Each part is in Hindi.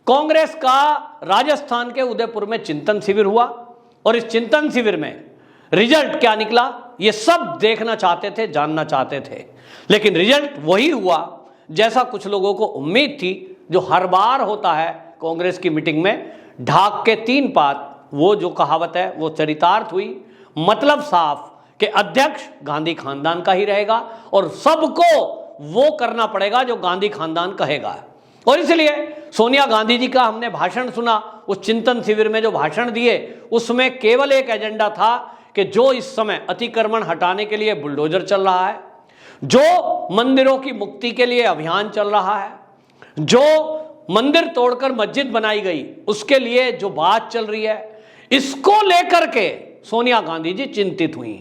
कांग्रेस का राजस्थान के उदयपुर में चिंतन शिविर हुआ और इस चिंतन शिविर में रिजल्ट क्या निकला ये सब देखना चाहते थे, जानना चाहते थे। लेकिन रिजल्ट वही हुआ जैसा कुछ लोगों को उम्मीद थी, जो हर बार होता है कांग्रेस की मीटिंग में, ढाक के 3 पात, वो जो कहावत है वो चरितार्थ हुई। मतलब साफ कि अध्यक्ष गांधी खानदान का ही रहेगा और सबको वो करना पड़ेगा जो गांधी खानदान कहेगा। और इसलिए सोनिया गांधी जी का हमने भाषण सुना, उस चिंतन शिविर में जो भाषण दिए उसमें केवल एक एजेंडा था कि जो इस समय अतिक्रमण हटाने के लिए बुलडोजर चल रहा है, जो मंदिरों की मुक्ति के लिए अभियान चल रहा है, जो मंदिर तोड़कर मस्जिद बनाई गई उसके लिए जो बात चल रही है, इसको लेकर के सोनिया गांधी जी चिंतित हुई।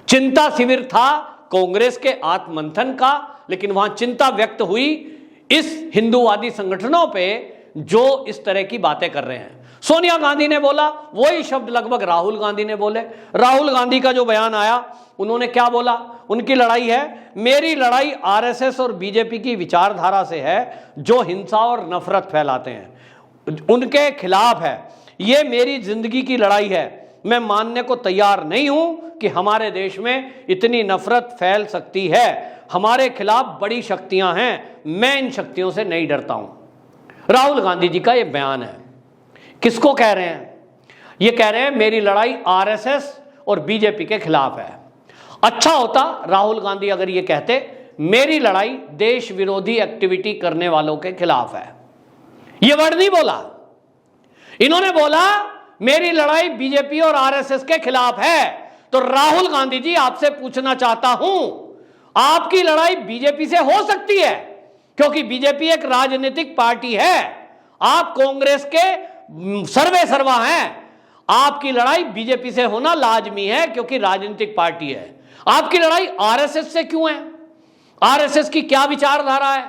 चिंता शिविर था कांग्रेस के आत्ममंथन का, लेकिन वहां चिंता व्यक्त हुई इस हिंदूवादी संगठनों पे जो इस तरह की बातें कर रहे हैं। सोनिया गांधी ने बोला वही शब्द लगभग राहुल गांधी ने बोले। राहुल गांधी का जो बयान आया, उन्होंने क्या बोला? उनकी लड़ाई है, मेरी लड़ाई आरएसएस और बीजेपी की विचारधारा से है जो हिंसा और नफरत फैलाते हैं, उनके खिलाफ है। ये मेरी जिंदगी की लड़ाई है। मैं मानने को तैयार नहीं हूं कि हमारे देश में इतनी नफरत फैल सकती है। हमारे खिलाफ बड़ी शक्तियां हैं, मैं इन शक्तियों से नहीं डरता हूं। राहुल गांधी जी का यह बयान है। किसको कह रहे हैं? ये कह रहे हैं मेरी लड़ाई आरएसएस और बीजेपी के खिलाफ है। अच्छा होता राहुल गांधी अगर ये कहते मेरी लड़ाई देश विरोधी एक्टिविटी करने वालों के खिलाफ है। ये वर्ड नहीं बोला। इन्होंने बोला मेरी लड़ाई बीजेपी और आरएसएस के खिलाफ है। तो राहुल गांधी जी आपसे पूछना चाहता हूं, आपकी लड़ाई बीजेपी से हो सकती है क्योंकि बीजेपी एक राजनीतिक पार्टी है, आप कांग्रेस के सर्वे सर्वा हैं। आपकी लड़ाई बीजेपी से होना लाजमी है क्योंकि राजनीतिक पार्टी है। आपकी लड़ाई आरएसएस से क्यों है? आरएसएस की क्या विचारधारा है?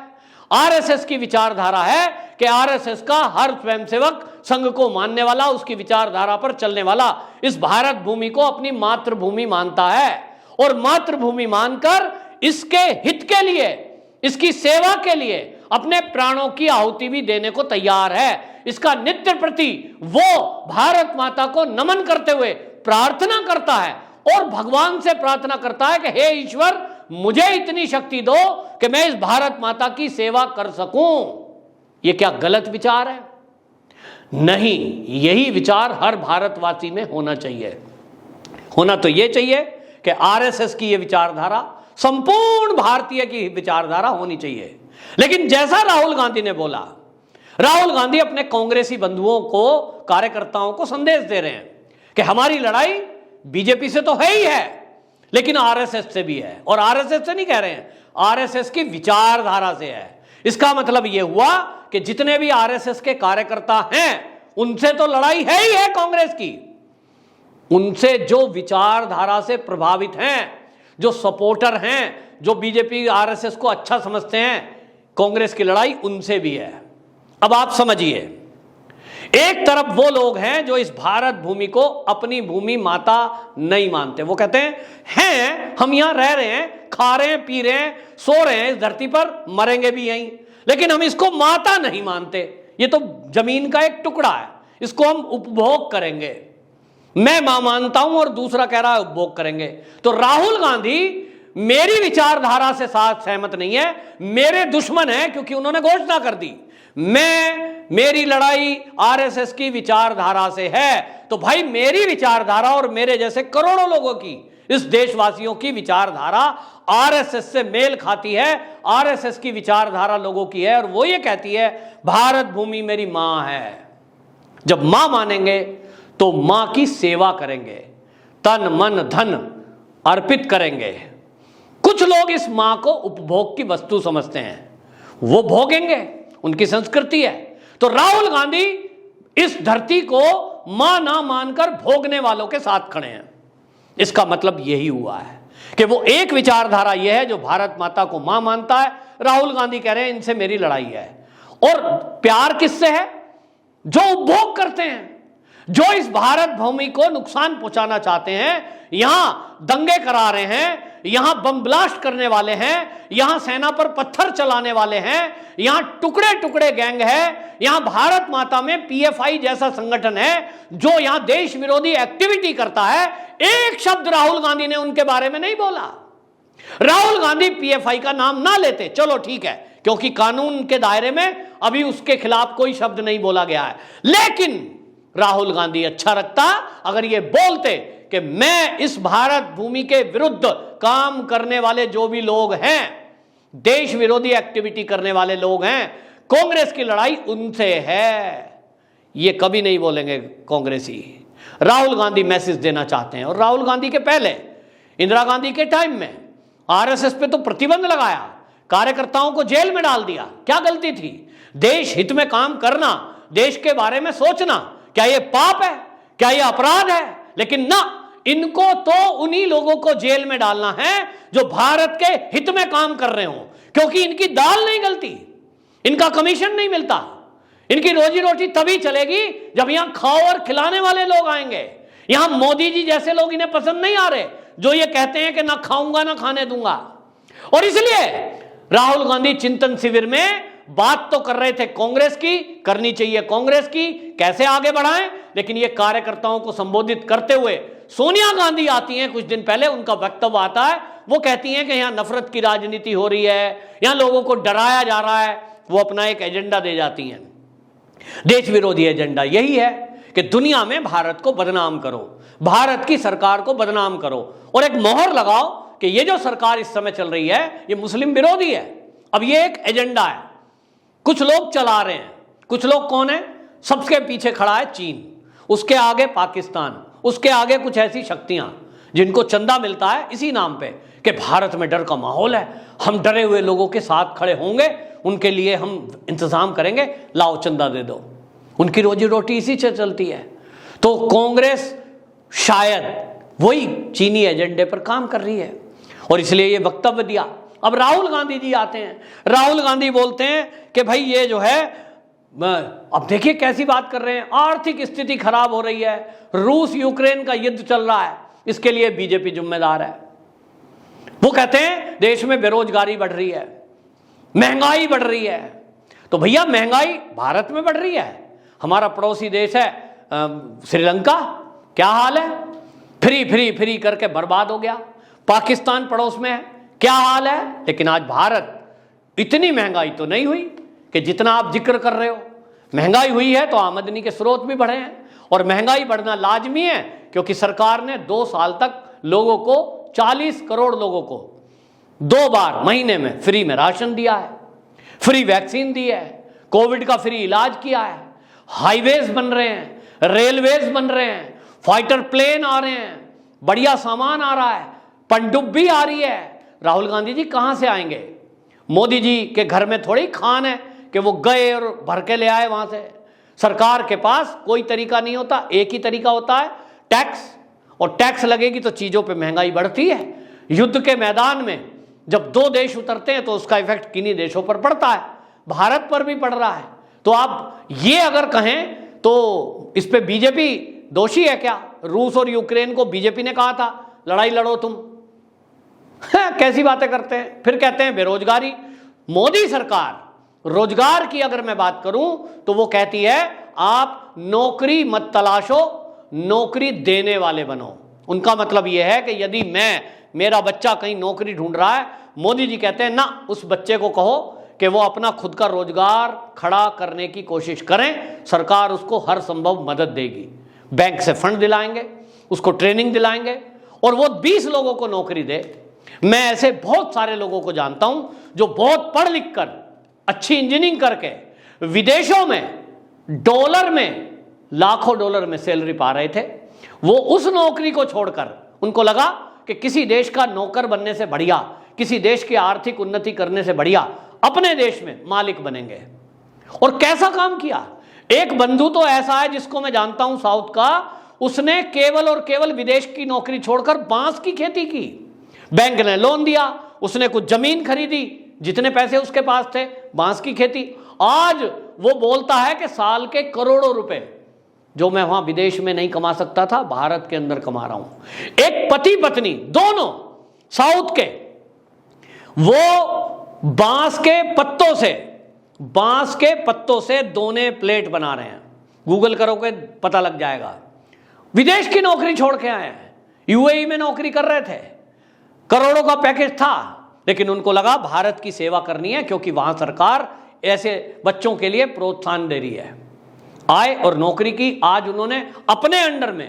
आरएसएस की विचारधारा है कि आरएसएस का हर स्वयंसेवक संघ को मानने वाला, उसकी विचारधारा पर चलने वाला इस भारत भूमि को अपनी मातृभूमि मानता है और मातृभूमि मानकर इसके हित के लिए, इसकी सेवा के लिए अपने प्राणों की आहुति भी देने को तैयार है। इसका नित्य प्रति वो भारत माता को नमन करते हुए प्रार्थना करता है और भगवान से प्रार्थना करता है कि हे ईश्वर, मुझे इतनी शक्ति दो कि मैं इस भारत माता की सेवा कर सकूं। ये क्या गलत विचार है? नहीं, यही विचार हर भारतवासी में होना चाहिए। होना तो यह चाहिए कि आरएसएस की यह विचारधारा संपूर्ण भारतीय की विचारधारा होनी चाहिए। लेकिन जैसा राहुल गांधी ने बोला, राहुल गांधी अपने कांग्रेसी बंधुओं को, कार्यकर्ताओं को संदेश दे रहे हैं कि हमारी लड़ाई बीजेपी से तो है ही है लेकिन आरएसएस से भी है। और आरएसएस से नहीं कह रहे हैं, आरएसएस की विचारधारा से है। इसका मतलब यह हुआ कि जितने भी आरएसएस के कार्यकर्ता हैं उनसे तो लड़ाई है ही है कांग्रेस की। उनसे जो विचारधारा से प्रभावित हैं, जो सपोर्टर हैं, जो बीजेपी आरएसएस को अच्छा समझते हैं, कांग्रेस की लड़ाई उनसे भी है। अब आप समझिए, एक तरफ वो लोग हैं जो इस भारत भूमि को अपनी भूमि माता नहीं मानते। वो कहते हैं हम यहां रह रहे हैं, खा रहे हैं, पी रहे हैं, सो रहे हैं इस धरती पर, मरेंगे भी यहीं, लेकिन हम इसको माता नहीं मानते। ये तो जमीन का एक टुकड़ा है, इसको हम उपभोग करेंगे। मैं मां मानता हूं और दूसरा कह रहा है उपभोग करेंगे। तो राहुल गांधी मेरी विचारधारा से साथ सहमत नहीं है, मेरे दुश्मन है क्योंकि उन्होंने घोषणा कर दी मेरी लड़ाई आरएसएस की विचारधारा से है। तो भाई मेरी विचारधारा और मेरे जैसे करोड़ों लोगों की, इस देशवासियों की विचारधारा आरएसएस से मेल खाती है। आरएसएस की विचारधारा लोगों की है और वो ये कहती है भारत भूमि मेरी मां है। जब मां मानेंगे तो मां की सेवा करेंगे, तन मन धन अर्पित करेंगे। कुछ लोग इस मां को उपभोग की वस्तु समझते हैं, वो भोगेंगे, उनकी संस्कृति है। तो राहुल गांधी इस धरती को मां ना मानकर भोगने वालों के साथ खड़े हैं। इसका मतलब यही हुआ है कि वो एक विचारधारा यह है जो भारत माता को मां मानता है। राहुल गांधी कह रहे हैं इनसे मेरी लड़ाई है। और प्यार किससे है? जो उपभोग करते हैं। जो इस भारत भूमि को नुकसान पहुंचाना चाहते हैं, यहां दंगे करा रहे हैं, यहां बम ब्लास्ट करने वाले हैं, यहां सेना पर पत्थर चलाने वाले हैं, यहां टुकड़े टुकड़े गैंग है, यहां भारत माता में पीएफआई जैसा संगठन है जो यहां देश विरोधी एक्टिविटी करता है। एक शब्द राहुल गांधी ने उनके बारे में नहीं बोला। राहुल गांधी पीएफआई का नाम ना लेते, चलो ठीक है, क्योंकि कानून के दायरे में अभी उसके खिलाफ कोई शब्द नहीं बोला गया है। लेकिन राहुल गांधी अच्छा रखता अगर ये बोलते कि मैं इस भारत भूमि के विरुद्ध काम करने वाले जो भी लोग हैं, देश विरोधी एक्टिविटी करने वाले लोग हैं, कांग्रेस की लड़ाई उनसे है। ये कभी नहीं बोलेंगे कांग्रेसी। राहुल गांधी मैसेज देना चाहते हैं। और राहुल गांधी के पहले इंदिरा गांधी के टाइम में आरएसएस पे तो प्रतिबंध लगाया, कार्यकर्ताओं को जेल में डाल दिया। क्या गलती थी? देश हित में काम करना, देश के बारे में सोचना, क्या यह पाप है? क्या यह अपराध है? लेकिन ना, इनको तो उन्हीं लोगों को जेल में डालना है जो भारत के हित में काम कर रहे हो, क्योंकि इनकी दाल नहीं गलती, इनका कमीशन नहीं मिलता, इनकी रोजी रोटी तभी चलेगी जब यहां खाओ और खिलाने वाले लोग आएंगे। यहां मोदी जी जैसे लोग इन्हें पसंद नहीं आ रहे, जो ये कहते हैं कि ना खाऊंगा ना खाने दूंगा। और इसलिए राहुल गांधी चिंतन शिविर में बात तो कर रहे थे कांग्रेस की, करनी चाहिए कांग्रेस की, कैसे आगे बढ़ाएं, लेकिन ये कार्यकर्ताओं को संबोधित करते हुए सोनिया गांधी आती हैं कुछ दिन पहले, उनका वक्तव्य आता है, वो कहती हैं कि यहां नफरत की राजनीति हो रही है, यहां लोगों को डराया जा रहा है। वो अपना एक एजेंडा दे जाती हैं, देश विरोधी एजेंडा। यही है कि दुनिया में भारत को बदनाम करो, भारत की सरकार को बदनाम करो और एक मोहर लगाओ कि ये जो सरकार इस समय चल रही है ये मुस्लिम विरोधी है। अब ये एक एजेंडा है, कुछ लोग चला रहे हैं। कुछ लोग कौन है? सबके पीछे खड़ा है चीन, उसके आगे पाकिस्तान, उसके आगे कुछ ऐसी शक्तियां जिनको चंदा मिलता है इसी नाम पे कि भारत में डर का माहौल है, हम डरे हुए लोगों के साथ खड़े होंगे, उनके लिए हम इंतजाम करेंगे, लाओ चंदा दे दो। उनकी रोजी रोटी इसी से चलती है। तो कांग्रेस शायद वही चीनी एजेंडे पर काम कर रही है और इसलिए ये वक्तव्य दिया। अब राहुल गांधी जी आते हैं, राहुल गांधी बोलते हैं कि भाई ये जो है, अब देखिए कैसी बात कर रहे हैं, आर्थिक स्थिति खराब हो रही है, रूस यूक्रेन का युद्ध चल रहा है, इसके लिए बीजेपी जिम्मेदार है। वो कहते हैं देश में बेरोजगारी बढ़ रही है, महंगाई बढ़ रही है। तो भैया महंगाई भारत में बढ़ रही है, हमारा पड़ोसी देश है श्रीलंका, क्या हाल है? फ्री फ्री फ्री करके बर्बाद हो गया। पाकिस्तान पड़ोस में है, क्या हाल है? लेकिन आज भारत, इतनी महंगाई तो नहीं हुई कि जितना आप जिक्र कर रहे हो। महंगाई हुई है तो आमदनी के स्रोत भी बढ़े हैं और महंगाई बढ़ना लाजमी है, क्योंकि सरकार ने 2 साल तक लोगों को, 40 करोड़ लोगों को 2 बार महीने में फ्री में राशन दिया है, फ्री वैक्सीन दी है, कोविड का फ्री इलाज किया है, हाईवेज बन रहे हैं, रेलवेज बन रहे हैं, फाइटर प्लेन आ रहे हैं, बढ़िया सामान आ रहा है, पनडुब्बी आ रही है। राहुल गांधी जी कहां से आएंगे? मोदी जी के घर में थोड़ी खान है कि वो गए और भर के ले आए वहां से। सरकार के पास कोई तरीका नहीं होता, एक ही तरीका होता है टैक्स, और टैक्स लगेगी तो चीजों पे महंगाई बढ़ती है। युद्ध के मैदान में जब 2 देश उतरते हैं तो उसका इफेक्ट किन्हीं देशों पर पड़ता है, भारत पर भी पड़ रहा है। तो आप ये अगर कहें तो इस पे बीजेपी दोषी है क्या? रूस और यूक्रेन को बीजेपी ने कहा था लड़ाई लड़ो तुम। कैसी बातें करते हैं। फिर कहते हैं बेरोजगारी। मोदी सरकार, रोजगार की अगर मैं बात करूं तो वो कहती है आप नौकरी मत तलाशो, नौकरी देने वाले बनो। उनका मतलब यह है कि यदि मेरा बच्चा कहीं नौकरी ढूंढ रहा है, मोदी जी कहते हैं ना, उस बच्चे को कहो कि वो अपना खुद का रोजगार खड़ा करने की कोशिश करें, सरकार उसको हर संभव मदद देगी, बैंक से फंड दिलाएंगे, उसको ट्रेनिंग दिलाएंगे और वो 20 लोगों को नौकरी दे। मैं ऐसे बहुत सारे लोगों को जानता हूं जो बहुत पढ़ लिख कर, अच्छी इंजीनियरिंग करके विदेशों में डॉलर में, लाखों डॉलर में सैलरी पा रहे थे। वो उस नौकरी को छोड़कर उनको लगा कि किसी देश का नौकर बनने से बढ़िया, किसी देश की आर्थिक उन्नति करने से बढ़िया अपने देश में मालिक बनेंगे। और कैसा काम किया। एक बंधु तो ऐसा है जिसको मैं जानता हूं साउथ का, उसने केवल और केवल विदेश की नौकरी छोड़कर बांस की खेती की। बैंक ने लोन दिया, उसने कुछ जमीन खरीदी, जितने पैसे उसके पास थे, बांस की खेती। आज वो बोलता है कि साल के करोड़ों रुपए जो मैं वहां विदेश में नहीं कमा सकता था, भारत के अंदर कमा रहा हूं। एक पति पत्नी दोनों साउथ के, वो बांस के पत्तों से दोने प्लेट बना रहे हैं। गूगल करोगे पता लग जाएगा। विदेश की नौकरी छोड़ के आए हैं, यूएई में नौकरी कर रहे थे, करोड़ों का पैकेज था, लेकिन उनको लगा भारत की सेवा करनी है, क्योंकि वहां सरकार ऐसे बच्चों के लिए प्रोत्साहन दे रही है। आए और नौकरी की। आज उन्होंने अपने अंडर में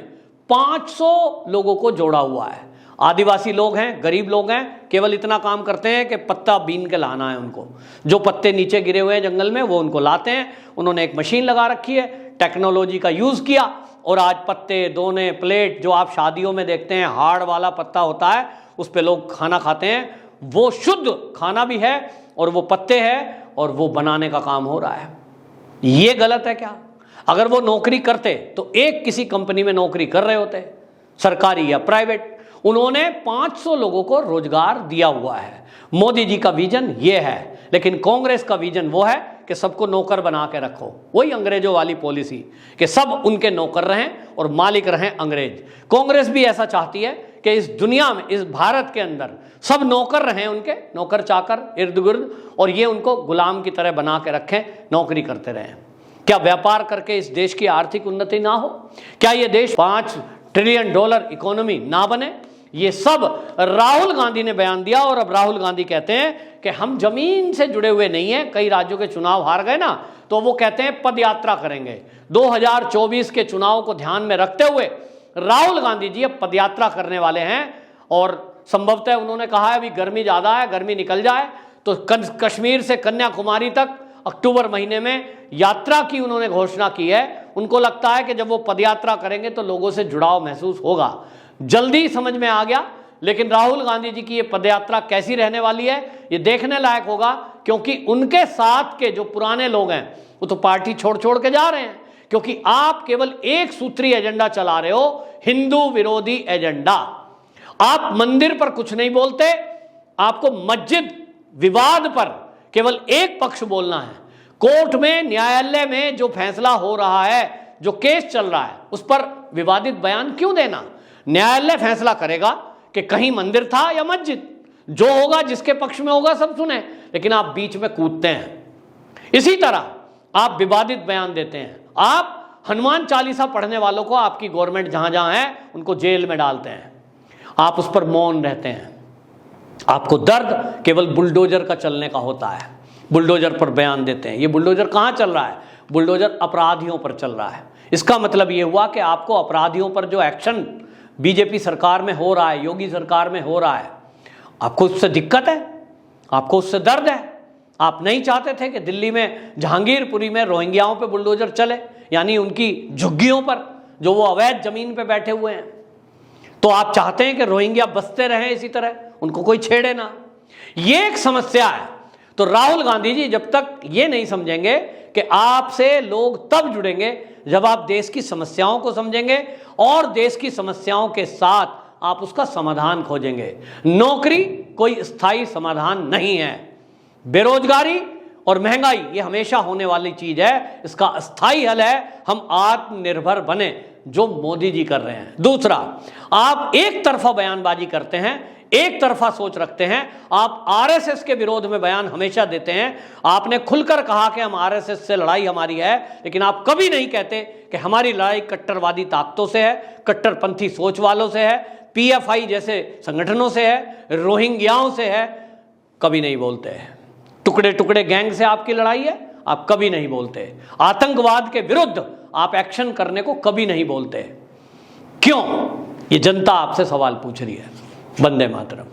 500 लोगों को जोड़ा हुआ है। आदिवासी लोग हैं, गरीब लोग हैं, केवल इतना काम करते हैं कि पत्ता बीन के लाना है उनको। जो पत्ते नीचे गिरे हुए हैं जंगल में, वो उनको लाते हैं। उन्होंने एक मशीन लगा रखी है, टेक्नोलॉजी का यूज किया, और आज पत्ते, दोने, प्लेट, जो आप शादियों में देखते हैं हार्ड वाला पत्ता होता है, उस पे लोग खाना खाते हैं, वो शुद्ध खाना भी है और वो पत्ते हैं, और वो बनाने का काम हो रहा है। ये गलत है क्या? अगर वो नौकरी करते तो एक किसी कंपनी में नौकरी कर रहे होते, सरकारी या प्राइवेट। उन्होंने 500 लोगों को रोजगार दिया हुआ है। मोदी जी का विजन ये है, लेकिन कांग्रेस का विजन वो है कि सबको नौकर बना के रखो। वही अंग्रेजों वाली पॉलिसी कि सब उनके नौकर रहें और मालिक रहें अंग्रेज। कांग्रेस भी ऐसा चाहती है कि इस दुनिया में, इस भारत के अंदर सब नौकर रहें, उनके नौकर चाकर इर्द गिर्द, और ये उनको गुलाम की तरह बना के रखें, नौकरी करते रहें। क्या व्यापार करके इस देश की आर्थिक उन्नति ना हो? क्या ये देश $5 ट्रिलियन इकोनॉमी ना बने? ये सब राहुल गांधी ने बयान दिया। और अब राहुल गांधी कहते हैं कि हम जमीन से जुड़े हुए नहीं हैं। कई राज्यों के चुनाव हार गए ना, तो वो कहते हैं पद यात्रा करेंगे। 2024 के चुनाव को ध्यान में रखते हुए राहुल गांधी जी अब पदयात्रा करने वाले हैं। और संभवतः उन्होंने कहा है अभी गर्मी ज़्यादा है, गर्मी निकल जाए तो कश्मीर से कन्याकुमारी तक अक्टूबर महीने में यात्रा की उन्होंने घोषणा की है। उनको लगता है कि जब वो पदयात्रा करेंगे तो लोगों से जुड़ाव महसूस होगा। जल्दी समझ में आ गया। लेकिन राहुल गांधी जी की ये पदयात्रा कैसी रहने वाली है, ये देखने लायक होगा, क्योंकि उनके साथ के जो पुराने लोग हैं वो तो पार्टी छोड़ छोड़ के जा रहे हैं, क्योंकि आप केवल एक सूत्री एजेंडा चला रहे हो, हिंदू विरोधी एजेंडा। आप मंदिर पर कुछ नहीं बोलते, आपको मस्जिद विवाद पर केवल एक पक्ष बोलना है। कोर्ट में, न्यायालय में जो फैसला हो रहा है, जो केस चल रहा है, उस पर विवादित बयान क्यों देना? न्यायालय फैसला करेगा कि कहीं मंदिर था या मस्जिद। जो होगा, जिसके पक्ष में होगा, सब सुने, लेकिन आप बीच में कूदते हैं। इसी तरह आप विवादित बयान देते हैं। आप हनुमान चालीसा पढ़ने वालों को आपकी गवर्नमेंट जहां जहां है उनको जेल में डालते हैं। आप उस पर मौन रहते हैं। आपको दर्द केवल बुलडोजर का चलने का होता है, बुलडोजर पर बयान देते हैं। ये बुलडोजर कहाँ चल रहा है? बुलडोजर अपराधियों पर चल रहा है। इसका मतलब ये हुआ कि आपको अपराधियों पर जो एक्शन बीजेपी सरकार में हो रहा है, योगी सरकार में हो रहा है, आपको उससे दिक्कत है, आपको उससे दर्द है। आप नहीं चाहते थे कि दिल्ली में जहांगीरपुरी में रोहिंग्याओं पे बुलडोजर चले, यानी उनकी झुग्गियों पर, जो वो अवैध जमीन पे बैठे हुए हैं। तो आप चाहते हैं कि रोहिंग्या बसते रहें इसी तरह, उनको कोई छेड़े ना। ये एक समस्या है। तो राहुल गांधी जी जब तक ये नहीं समझेंगे कि आपसे लोग तब जुड़ेंगे जब आप देश की समस्याओं को समझेंगे और देश की समस्याओं के साथ आप उसका समाधान खोजेंगे। नौकरी कोई स्थायी समाधान नहीं है। बेरोजगारी और महंगाई ये हमेशा होने वाली चीज है। इसका स्थायी हल है हम आत्मनिर्भर बने, जो मोदी जी कर रहे हैं। दूसरा, आप एक तरफा बयानबाजी करते हैं, एक तरफा सोच रखते हैं। आप आरएसएस के विरोध में बयान हमेशा देते हैं। आपने खुलकर कहा कि हम आरएसएस से लड़ाई हमारी है, लेकिन आप कभी नहीं कहते कि हमारी लड़ाई कट्टरवादी ताकतों से है, कट्टरपंथी सोच वालों से है, पीएफआई जैसे संगठनों से है, रोहिंग्याओं से है। कभी नहीं बोलते हैं। टुकड़े टुकड़े गैंग से आपकी लड़ाई है, आप कभी नहीं बोलते। आतंकवाद के विरुद्ध आप एक्शन करने को कभी नहीं बोलते। क्यों? ये जनता आपसे सवाल पूछ रही है। वंदे मातरम।